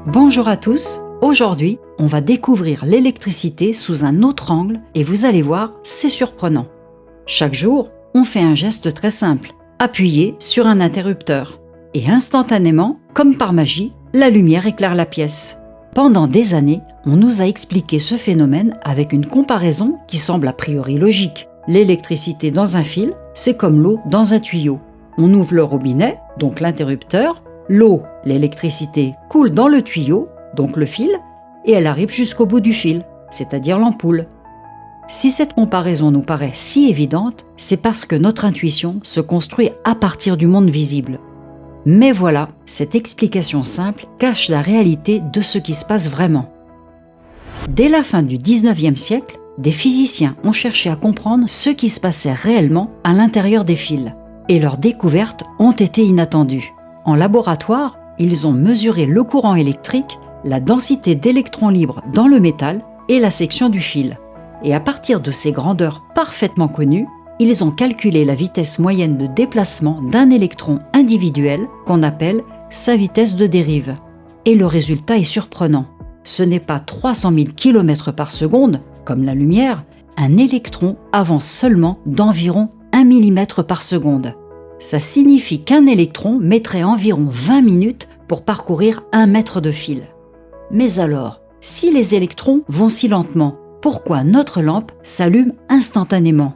Bonjour à tous, aujourd'hui on va découvrir l'électricité sous un autre angle et vous allez voir, c'est surprenant. Chaque jour, on fait un geste très simple, appuyer sur un interrupteur. Et instantanément, comme par magie, la lumière éclaire la pièce. Pendant des années, on nous a expliqué ce phénomène avec une comparaison qui semble a priori logique. L'électricité dans un fil, c'est comme l'eau dans un tuyau. On ouvre le robinet, donc l'interrupteur, l'eau, l'électricité, coule dans le tuyau, donc le fil, et elle arrive jusqu'au bout du fil, c'est-à-dire l'ampoule. Si cette comparaison nous paraît si évidente, c'est parce que notre intuition se construit à partir du monde visible. Mais voilà, cette explication simple cache la réalité de ce qui se passe vraiment. Dès la fin du 19e siècle, des physiciens ont cherché à comprendre ce qui se passait réellement à l'intérieur des fils, et leurs découvertes ont été inattendues. En laboratoire, ils ont mesuré le courant électrique, la densité d'électrons libres dans le métal et la section du fil. Et à partir de ces grandeurs parfaitement connues, ils ont calculé la vitesse moyenne de déplacement d'un électron individuel qu'on appelle sa vitesse de dérive. Et le résultat est surprenant. Ce n'est pas 300 000 km par seconde, comme la lumière, un électron avance seulement d'environ 1 mm par seconde. Ça signifie qu'un électron mettrait environ 20 minutes pour parcourir 1 mètre de fil. Mais alors, si les électrons vont si lentement, pourquoi notre lampe s'allume instantanément?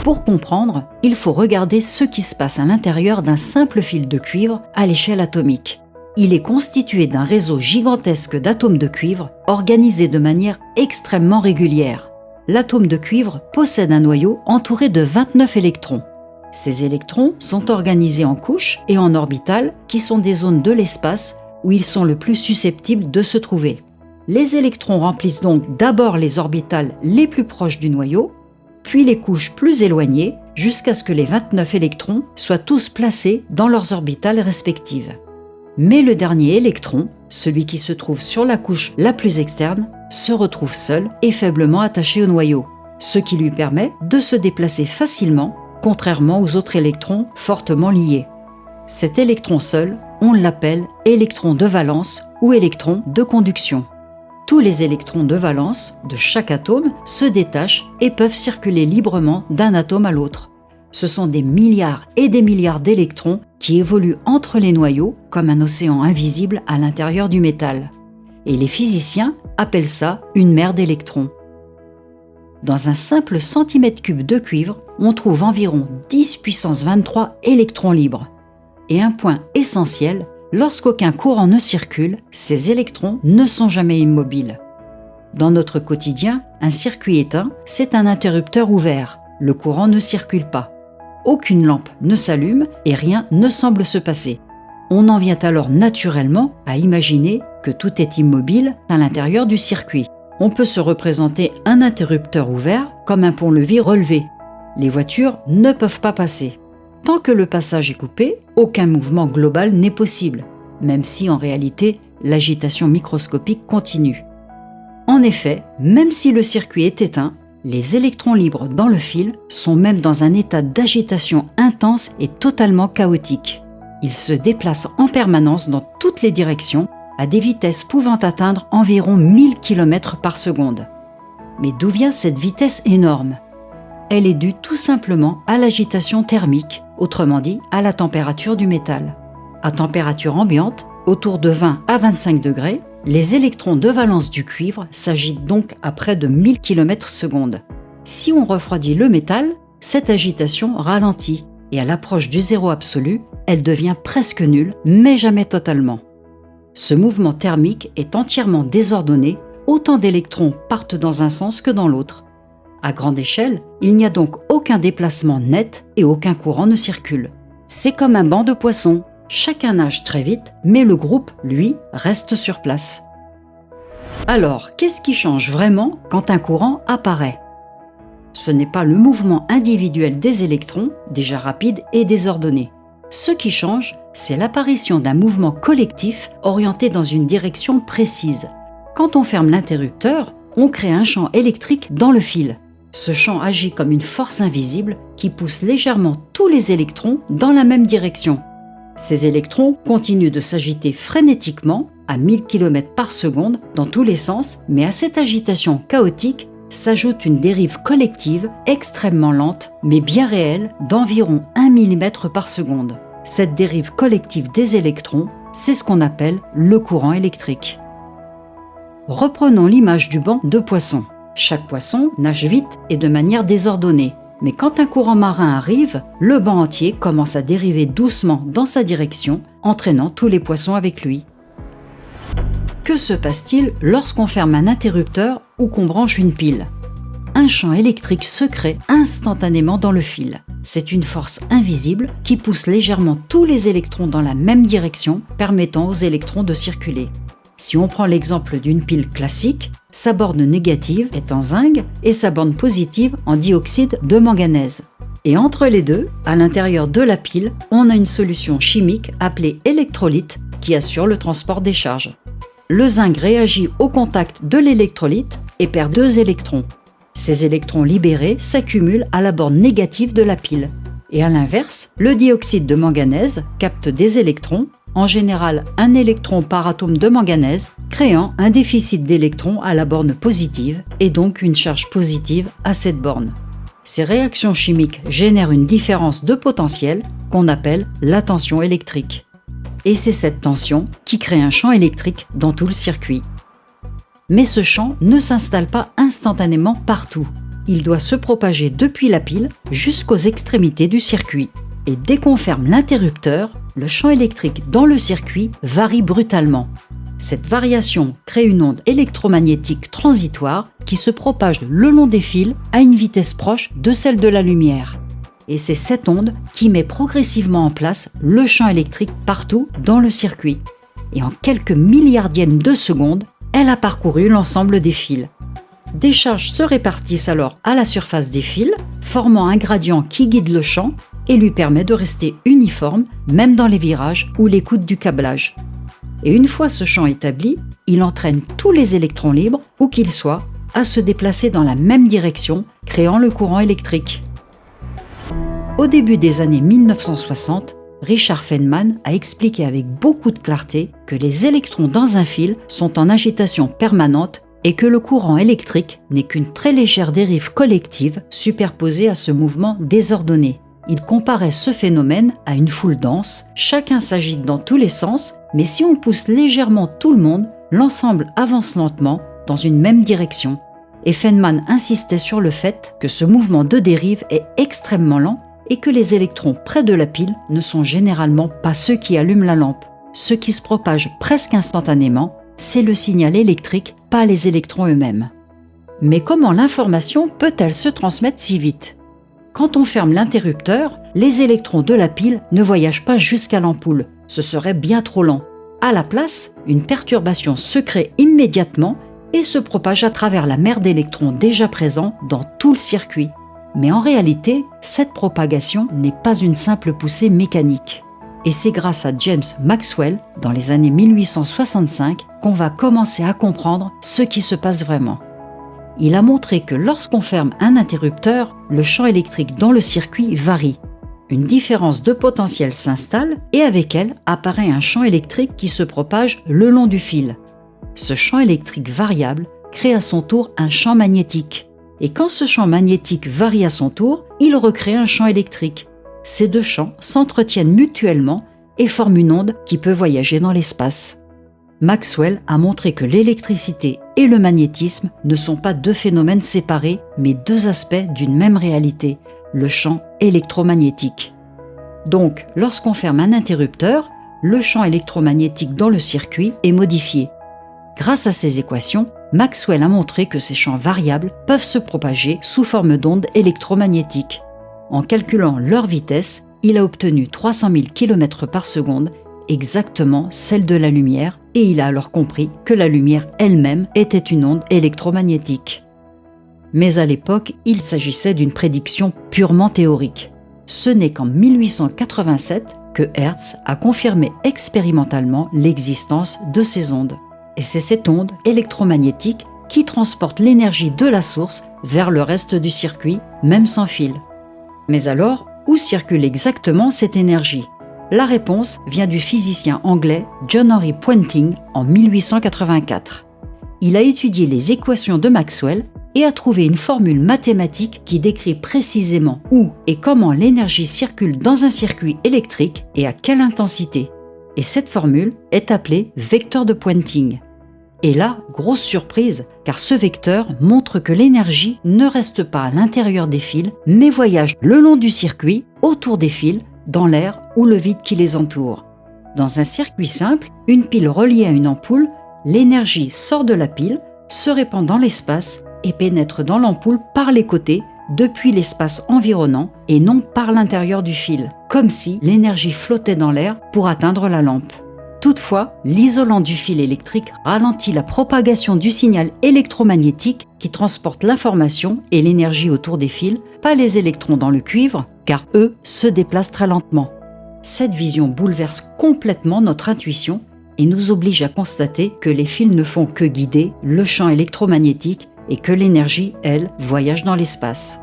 Pour comprendre, il faut regarder ce qui se passe à l'intérieur d'un simple fil de cuivre à l'échelle atomique. Il est constitué d'un réseau gigantesque d'atomes de cuivre organisés de manière extrêmement régulière. L'atome de cuivre possède un noyau entouré de 29 électrons. Ces électrons sont organisés en couches et en orbitales qui sont des zones de l'espace où ils sont le plus susceptibles de se trouver. Les électrons remplissent donc d'abord les orbitales les plus proches du noyau, puis les couches plus éloignées jusqu'à ce que les 29 électrons soient tous placés dans leurs orbitales respectives. Mais le dernier électron, celui qui se trouve sur la couche la plus externe, se retrouve seul et faiblement attaché au noyau, ce qui lui permet de se déplacer facilement, contrairement aux autres électrons fortement liés. Cet électron seul, on l'appelle électron de valence ou électron de conduction. Tous les électrons de valence de chaque atome se détachent et peuvent circuler librement d'un atome à l'autre. Ce sont des milliards et des milliards d'électrons qui évoluent entre les noyaux comme un océan invisible à l'intérieur du métal. Et les physiciens appellent ça une mer d'électrons. Dans un simple centimètre cube de cuivre, on trouve environ 10 puissance 23 électrons libres. Et un point essentiel, lorsqu'aucun courant ne circule, ces électrons ne sont jamais immobiles. Dans notre quotidien, un circuit éteint, c'est un interrupteur ouvert. Le courant ne circule pas. Aucune lampe ne s'allume et rien ne semble se passer. On en vient alors naturellement à imaginer que tout est immobile à l'intérieur du circuit. On peut se représenter un interrupteur ouvert comme un pont-levis relevé. Les voitures ne peuvent pas passer. Tant que le passage est coupé, aucun mouvement global n'est possible, même si en réalité l'agitation microscopique continue. En effet, même si le circuit est éteint, les électrons libres dans le fil sont même dans un état d'agitation intense et totalement chaotique. Ils se déplacent en permanence dans toutes les directions, à des vitesses pouvant atteindre environ 1000 km par seconde. Mais d'où vient cette vitesse énorme? Elle est due tout simplement à l'agitation thermique, autrement dit à la température du métal. À température ambiante, autour de 20 à 25 degrés, les électrons de valence du cuivre s'agitent donc à près de 1000 km/s. Si on refroidit le métal, cette agitation ralentit et à l'approche du zéro absolu, elle devient presque nulle, mais jamais totalement. Ce mouvement thermique est entièrement désordonné, autant d'électrons partent dans un sens que dans l'autre. À grande échelle, il n'y a donc aucun déplacement net et aucun courant ne circule. C'est comme un banc de poissons, chacun nage très vite, mais le groupe, lui, reste sur place. Alors, qu'est-ce qui change vraiment quand un courant apparaît? Ce n'est pas le mouvement individuel des électrons, déjà rapide et désordonné. Ce qui change, c'est l'apparition d'un mouvement collectif orienté dans une direction précise. Quand on ferme l'interrupteur, on crée un champ électrique dans le fil. Ce champ agit comme une force invisible qui pousse légèrement tous les électrons dans la même direction. Ces électrons continuent de s'agiter frénétiquement à 1000 km par seconde dans tous les sens, mais à cette agitation chaotique s'ajoute une dérive collective extrêmement lente, mais bien réelle, d'environ 1 mm par seconde. Cette dérive collective des électrons, c'est ce qu'on appelle le courant électrique. Reprenons l'image du banc de poissons. Chaque poisson nage vite et de manière désordonnée. Mais quand un courant marin arrive, le banc entier commence à dériver doucement dans sa direction, entraînant tous les poissons avec lui. Que se passe-t-il lorsqu'on ferme un interrupteur ou qu'on branche une pile ? Un champ électrique se crée instantanément dans le fil. C'est une force invisible qui pousse légèrement tous les électrons dans la même direction, permettant aux électrons de circuler. Si on prend l'exemple d'une pile classique, sa borne négative est en zinc et sa borne positive en dioxyde de manganèse. Et entre les deux, à l'intérieur de la pile, on a une solution chimique appelée électrolyte qui assure le transport des charges. Le zinc réagit au contact de l'électrolyte et perd 2 électrons. Ces électrons libérés s'accumulent à la borne négative de la pile. Et à l'inverse, le dioxyde de manganèse capte des électrons, en général un électron par atome de manganèse, créant un déficit d'électrons à la borne positive et donc une charge positive à cette borne. Ces réactions chimiques génèrent une différence de potentiel qu'on appelle la tension électrique. Et c'est cette tension qui crée un champ électrique dans tout le circuit. Mais ce champ ne s'installe pas instantanément partout. Il doit se propager depuis la pile jusqu'aux extrémités du circuit. Et dès qu'on ferme l'interrupteur, le champ électrique dans le circuit varie brutalement. Cette variation crée une onde électromagnétique transitoire qui se propage le long des fils à une vitesse proche de celle de la lumière. Et c'est cette onde qui met progressivement en place le champ électrique partout dans le circuit. Et en quelques milliardièmes de secondes, elle a parcouru l'ensemble des fils. Des charges se répartissent alors à la surface des fils, formant un gradient qui guide le champ et lui permet de rester uniforme, même dans les virages ou l'écoute du câblage. Et une fois ce champ établi, il entraîne tous les électrons libres, où qu'ils soient, à se déplacer dans la même direction, créant le courant électrique. Au début des années 1960, Richard Feynman a expliqué avec beaucoup de clarté que les électrons dans un fil sont en agitation permanente et que le courant électrique n'est qu'une très légère dérive collective superposée à ce mouvement désordonné. Il comparait ce phénomène à une foule dense, chacun s'agite dans tous les sens, mais si on pousse légèrement tout le monde, l'ensemble avance lentement dans une même direction. Et Feynman insistait sur le fait que ce mouvement de dérive est extrêmement lent et que les électrons près de la pile ne sont généralement pas ceux qui allument la lampe. Ce qui se propage presque instantanément, c'est le signal électrique, pas les électrons eux-mêmes. Mais comment l'information peut-elle se transmettre si vite ? Quand on ferme l'interrupteur, les électrons de la pile ne voyagent pas jusqu'à l'ampoule, ce serait bien trop lent. À la place, une perturbation se crée immédiatement et se propage à travers la mer d'électrons déjà présents dans tout le circuit. Mais en réalité, cette propagation n'est pas une simple poussée mécanique. Et c'est grâce à James Maxwell, dans les années 1865, qu'on va commencer à comprendre ce qui se passe vraiment. Il a montré que lorsqu'on ferme un interrupteur, le champ électrique dans le circuit varie. Une différence de potentiel s'installe et avec elle apparaît un champ électrique qui se propage le long du fil. Ce champ électrique variable crée à son tour un champ magnétique. Et quand ce champ magnétique varie à son tour, il recrée un champ électrique. Ces deux champs s'entretiennent mutuellement et forment une onde qui peut voyager dans l'espace. Maxwell a montré que l'électricité et le magnétisme ne sont pas deux phénomènes séparés, mais deux aspects d'une même réalité, le champ électromagnétique. Donc, lorsqu'on ferme un interrupteur, le champ électromagnétique dans le circuit est modifié. Grâce à ces équations, Maxwell a montré que ces champs variables peuvent se propager sous forme d'ondes électromagnétiques. En calculant leur vitesse, il a obtenu 300 000 km par seconde, exactement celle de la lumière, et il a alors compris que la lumière elle-même était une onde électromagnétique. Mais à l'époque, il s'agissait d'une prédiction purement théorique. Ce n'est qu'en 1887 que Hertz a confirmé expérimentalement l'existence de ces ondes. Et c'est cette onde électromagnétique qui transporte l'énergie de la source vers le reste du circuit, même sans fil. Mais alors, où circule exactement cette énergie ? La réponse vient du physicien anglais John Henry Poynting en 1884. Il a étudié les équations de Maxwell et a trouvé une formule mathématique qui décrit précisément où et comment l'énergie circule dans un circuit électrique et à quelle intensité. Et cette formule est appelée vecteur de Poynting. Et là, grosse surprise, car ce vecteur montre que l'énergie ne reste pas à l'intérieur des fils, mais voyage le long du circuit, autour des fils, dans l'air ou le vide qui les entoure. Dans un circuit simple, une pile reliée à une ampoule, l'énergie sort de la pile, se répand dans l'espace et pénètre dans l'ampoule par les côtés, depuis l'espace environnant et non par l'intérieur du fil, comme si l'énergie flottait dans l'air pour atteindre la lampe. Toutefois, l'isolant du fil électrique ralentit la propagation du signal électromagnétique qui transporte l'information et l'énergie autour des fils, pas les électrons dans le cuivre, car eux se déplacent très lentement. Cette vision bouleverse complètement notre intuition et nous oblige à constater que les fils ne font que guider le champ électromagnétique et que l'énergie, elle, voyage dans l'espace.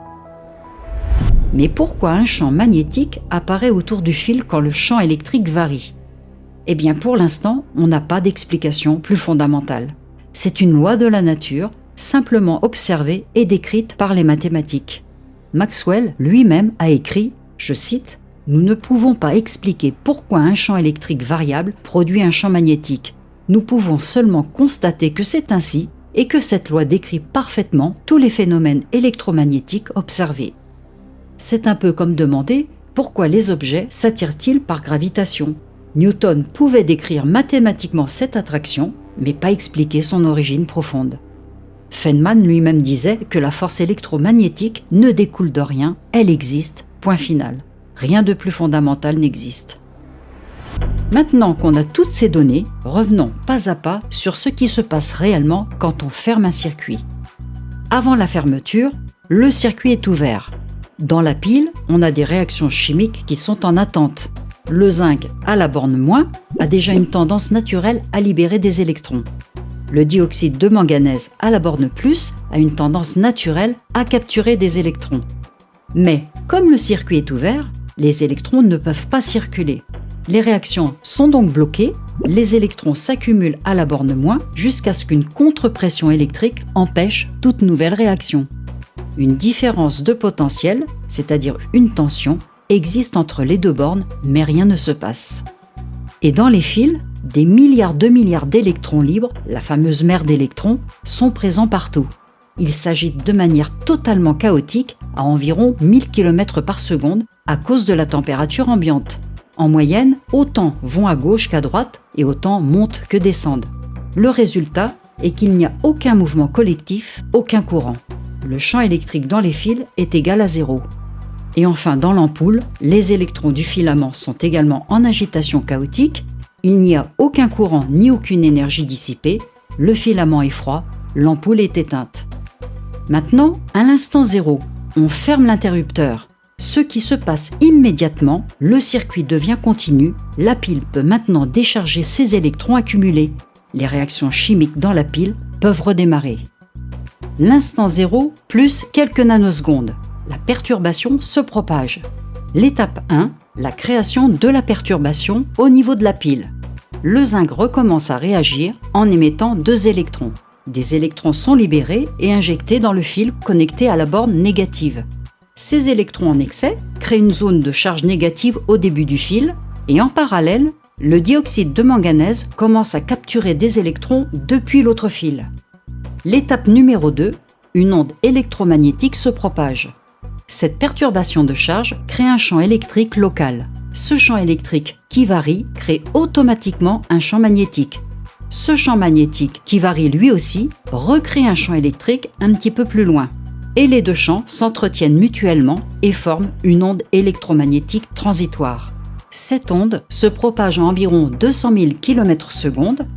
Mais pourquoi un champ magnétique apparaît autour du fil quand le champ électrique varie ? Eh bien pour l'instant, on n'a pas d'explication plus fondamentale. C'est une loi de la nature, simplement observée et décrite par les mathématiques. Maxwell lui-même a écrit, je cite, « Nous ne pouvons pas expliquer pourquoi un champ électrique variable produit un champ magnétique. Nous pouvons seulement constater que c'est ainsi et que cette loi décrit parfaitement tous les phénomènes électromagnétiques observés. » C'est un peu comme demander pourquoi les objets s'attirent-ils par gravitation. Newton pouvait décrire mathématiquement cette attraction, mais pas expliquer son origine profonde. Feynman lui-même disait que la force électromagnétique ne découle de rien, elle existe, point final. Rien de plus fondamental n'existe. Maintenant qu'on a toutes ces données, revenons pas à pas sur ce qui se passe réellement quand on ferme un circuit. Avant la fermeture, le circuit est ouvert. Dans la pile, on a des réactions chimiques qui sont en attente. Le zinc, à la borne moins, a déjà une tendance naturelle à libérer des électrons. Le dioxyde de manganèse, à la borne plus, a une tendance naturelle à capturer des électrons. Mais, comme le circuit est ouvert, les électrons ne peuvent pas circuler. Les réactions sont donc bloquées, les électrons s'accumulent à la borne moins jusqu'à ce qu'une contre-pression électrique empêche toute nouvelle réaction. Une différence de potentiel, c'est-à-dire une tension, existe entre les deux bornes, mais rien ne se passe. Et dans les fils, des milliards de milliards d'électrons libres, la fameuse mer d'électrons, sont présents partout. Ils s'agitent de manière totalement chaotique à environ 1000 km par seconde à cause de la température ambiante. En moyenne, autant vont à gauche qu'à droite et autant montent que descendent. Le résultat est qu'il n'y a aucun mouvement collectif, aucun courant. Le champ électrique dans les fils est égal à zéro. Et enfin, dans l'ampoule, les électrons du filament sont également en agitation chaotique, il n'y a aucun courant ni aucune énergie dissipée, le filament est froid, l'ampoule est éteinte. Maintenant, à l'instant zéro, on ferme l'interrupteur. Ce qui se passe immédiatement, le circuit devient continu, la pile peut maintenant décharger ses électrons accumulés. Les réactions chimiques dans la pile peuvent redémarrer. L'instant zéro plus quelques nanosecondes. La perturbation se propage. L'étape 1, la création de la perturbation au niveau de la pile. Le zinc recommence à réagir en émettant 2 électrons. Des électrons sont libérés et injectés dans le fil connecté à la borne négative. Ces électrons en excès créent une zone de charge négative au début du fil et en parallèle, le dioxyde de manganèse commence à capturer des électrons depuis l'autre fil. L'étape numéro 2, une onde électromagnétique se propage. Cette perturbation de charge crée un champ électrique local. Ce champ électrique qui varie crée automatiquement un champ magnétique. Ce champ magnétique qui varie lui aussi recrée un champ électrique un petit peu plus loin. Et les deux champs s'entretiennent mutuellement et forment une onde électromagnétique transitoire. Cette onde se propage à environ 200 000 km/s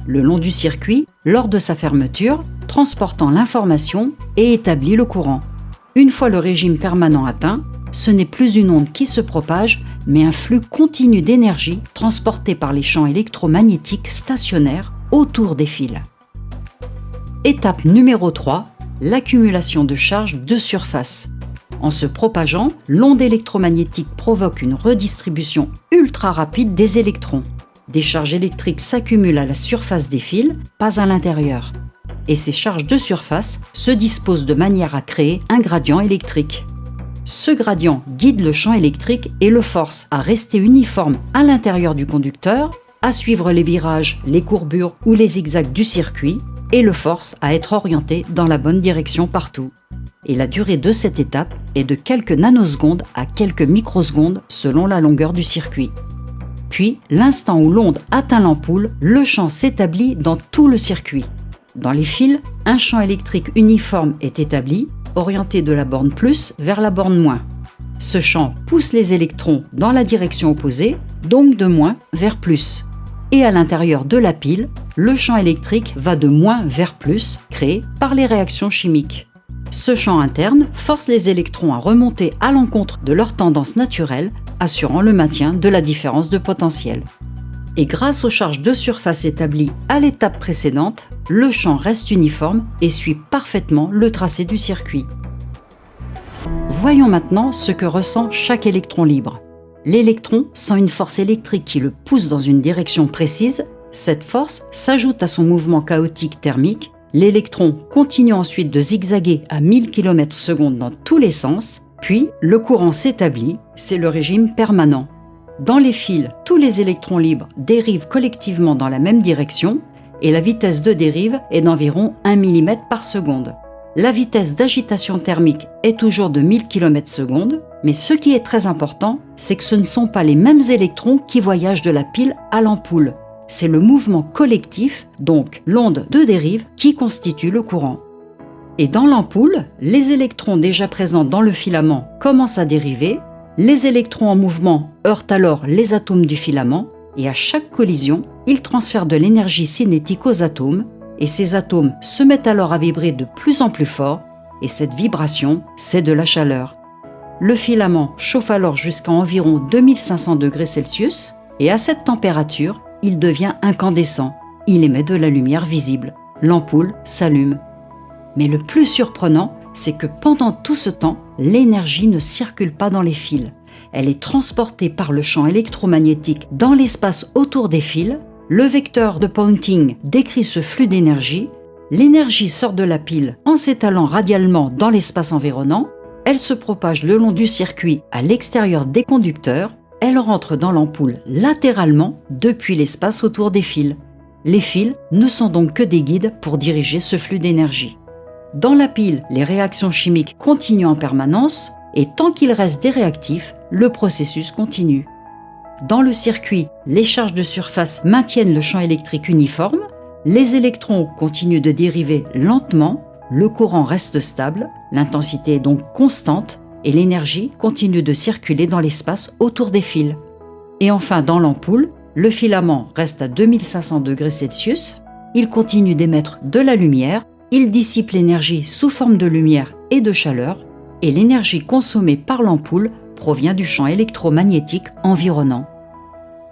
le long du circuit lors de sa fermeture, transportant l'information et établit le courant. Une fois le régime permanent atteint, ce n'est plus une onde qui se propage, mais un flux continu d'énergie transporté par les champs électromagnétiques stationnaires autour des fils. Étape numéro 3, l'accumulation de charge de surface. En se propageant, l'onde électromagnétique provoque une redistribution ultra rapide des électrons. Des charges électriques s'accumulent à la surface des fils, pas à l'intérieur. Et ces charges de surface se disposent de manière à créer un gradient électrique. Ce gradient guide le champ électrique et le force à rester uniforme à l'intérieur du conducteur, à suivre les virages, les courbures ou les zigzags du circuit, et le force à être orienté dans la bonne direction partout. Et la durée de cette étape est de quelques nanosecondes à quelques microsecondes selon la longueur du circuit. Puis, l'instant où l'onde atteint l'ampoule, le champ s'établit dans tout le circuit. Dans les fils, un champ électrique uniforme est établi, orienté de la borne plus vers la borne moins. Ce champ pousse les électrons dans la direction opposée, donc de moins vers plus. Et à l'intérieur de la pile, le champ électrique va de moins vers plus, créé par les réactions chimiques. Ce champ interne force les électrons à remonter à l'encontre de leur tendance naturelle, assurant le maintien de la différence de potentiel. Et grâce aux charges de surface établies à l'étape précédente, le champ reste uniforme et suit parfaitement le tracé du circuit. Voyons maintenant ce que ressent chaque électron libre. L'électron sent une force électrique qui le pousse dans une direction précise. Cette force s'ajoute à son mouvement chaotique thermique. L'électron continue ensuite de zigzaguer à 1000 km/s dans tous les sens, puis le courant s'établit, c'est le régime permanent. Dans les fils, tous les électrons libres dérivent collectivement dans la même direction et la vitesse de dérive est d'environ 1 mm/s. La vitesse d'agitation thermique est toujours de 1000 km/s, mais ce qui est très important, c'est que ce ne sont pas les mêmes électrons qui voyagent de la pile à l'ampoule. C'est le mouvement collectif, donc l'onde de dérive, qui constitue le courant. Et dans l'ampoule, les électrons déjà présents dans le filament commencent à dériver. Les électrons en mouvement heurtent alors les atomes du filament et à chaque collision, ils transfèrent de l'énergie cinétique aux atomes et ces atomes se mettent alors à vibrer de plus en plus fort et cette vibration, c'est de la chaleur. Le filament chauffe alors jusqu'à environ 2500 degrés Celsius et à cette température, il devient incandescent. Il émet de la lumière visible. L'ampoule s'allume. Mais le plus surprenant, c'est que pendant tout ce temps, l'énergie ne circule pas dans les fils. Elle est transportée par le champ électromagnétique dans l'espace autour des fils. Le vecteur de Poynting décrit ce flux d'énergie. L'énergie sort de la pile en s'étalant radialement dans l'espace environnant. Elle se propage le long du circuit à l'extérieur des conducteurs. Elle rentre dans l'ampoule latéralement depuis l'espace autour des fils. Les fils ne sont donc que des guides pour diriger ce flux d'énergie. Dans la pile, les réactions chimiques continuent en permanence et tant qu'il reste des réactifs, le processus continue. Dans le circuit, les charges de surface maintiennent le champ électrique uniforme, les électrons continuent de dériver lentement, le courant reste stable, l'intensité est donc constante et l'énergie continue de circuler dans l'espace autour des fils. Et enfin, dans l'ampoule, le filament reste à 2500 degrés Celsius, il continue d'émettre de la lumière, il dissipe l'énergie sous forme de lumière et de chaleur, et l'énergie consommée par l'ampoule provient du champ électromagnétique environnant.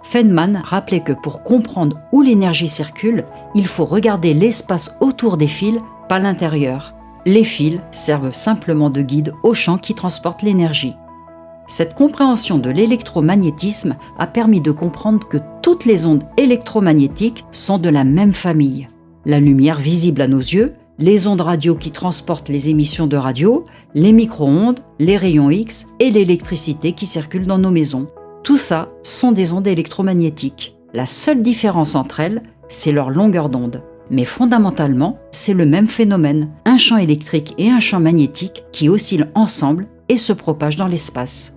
Feynman rappelait que pour comprendre où l'énergie circule, il faut regarder l'espace autour des fils, pas l'intérieur. Les fils servent simplement de guide au champ qui transporte l'énergie. Cette compréhension de l'électromagnétisme a permis de comprendre que toutes les ondes électromagnétiques sont de la même famille. La lumière visible à nos yeux, les ondes radio qui transportent les émissions de radio, les micro-ondes, les rayons X et l'électricité qui circule dans nos maisons. Tout ça sont des ondes électromagnétiques. La seule différence entre elles, c'est leur longueur d'onde. Mais fondamentalement, c'est le même phénomène, un champ électrique et un champ magnétique qui oscillent ensemble et se propagent dans l'espace.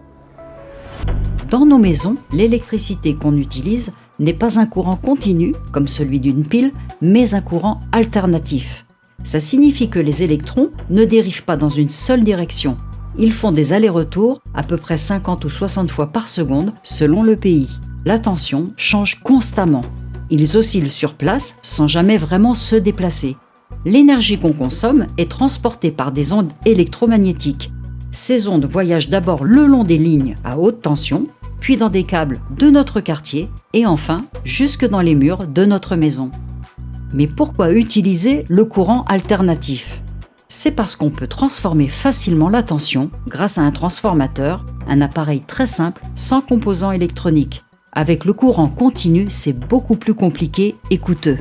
Dans nos maisons, l'électricité qu'on utilise n'est pas un courant continu, comme celui d'une pile, mais un courant alternatif. Ça signifie que les électrons ne dérivent pas dans une seule direction. Ils font des allers-retours à peu près 50 ou 60 fois par seconde selon le pays. La tension change constamment. Ils oscillent sur place sans jamais vraiment se déplacer. L'énergie qu'on consomme est transportée par des ondes électromagnétiques. Ces ondes voyagent d'abord le long des lignes à haute tension, puis dans des câbles de notre quartier et enfin jusque dans les murs de notre maison. Mais pourquoi utiliser le courant alternatif ? C'est parce qu'on peut transformer facilement la tension grâce à un transformateur, un appareil très simple sans composants électroniques. Avec le courant continu, c'est beaucoup plus compliqué et coûteux.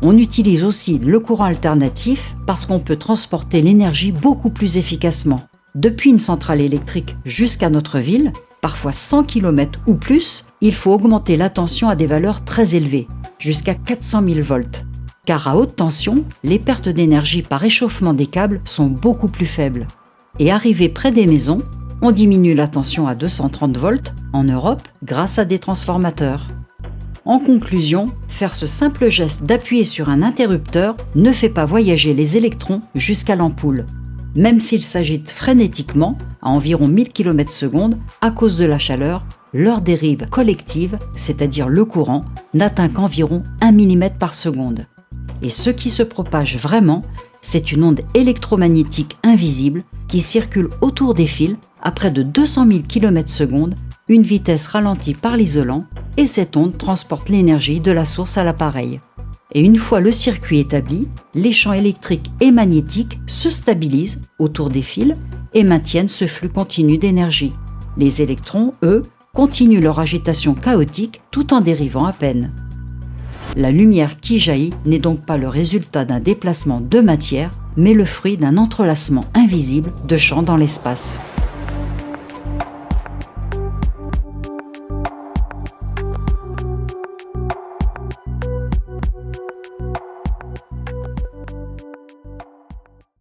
On utilise aussi le courant alternatif parce qu'on peut transporter l'énergie beaucoup plus efficacement. Depuis une centrale électrique jusqu'à notre ville, parfois 100 km ou plus, il faut augmenter la tension à des valeurs très élevées, jusqu'à 400 000 volts. Car à haute tension, les pertes d'énergie par échauffement des câbles sont beaucoup plus faibles. Et arrivé près des maisons, on diminue la tension à 230 volts en Europe grâce à des transformateurs. En conclusion, faire ce simple geste d'appuyer sur un interrupteur ne fait pas voyager les électrons jusqu'à l'ampoule, même s'ils s'agitent frénétiquement à environ 1000 km/s à cause de la chaleur. Leur dérive collective, c'est-à-dire le courant, n'atteint qu'environ 1 mm par seconde. Et ce qui se propage vraiment, c'est une onde électromagnétique invisible qui circule autour des fils à près de 200 000 km/s, une vitesse ralentie par l'isolant, et cette onde transporte l'énergie de la source à l'appareil. Et une fois le circuit établi, les champs électriques et magnétiques se stabilisent autour des fils et maintiennent ce flux continu d'énergie. Les électrons, eux, continuent leur agitation chaotique tout en dérivant à peine. La lumière qui jaillit n'est donc pas le résultat d'un déplacement de matière, mais le fruit d'un entrelacement invisible de champs dans l'espace.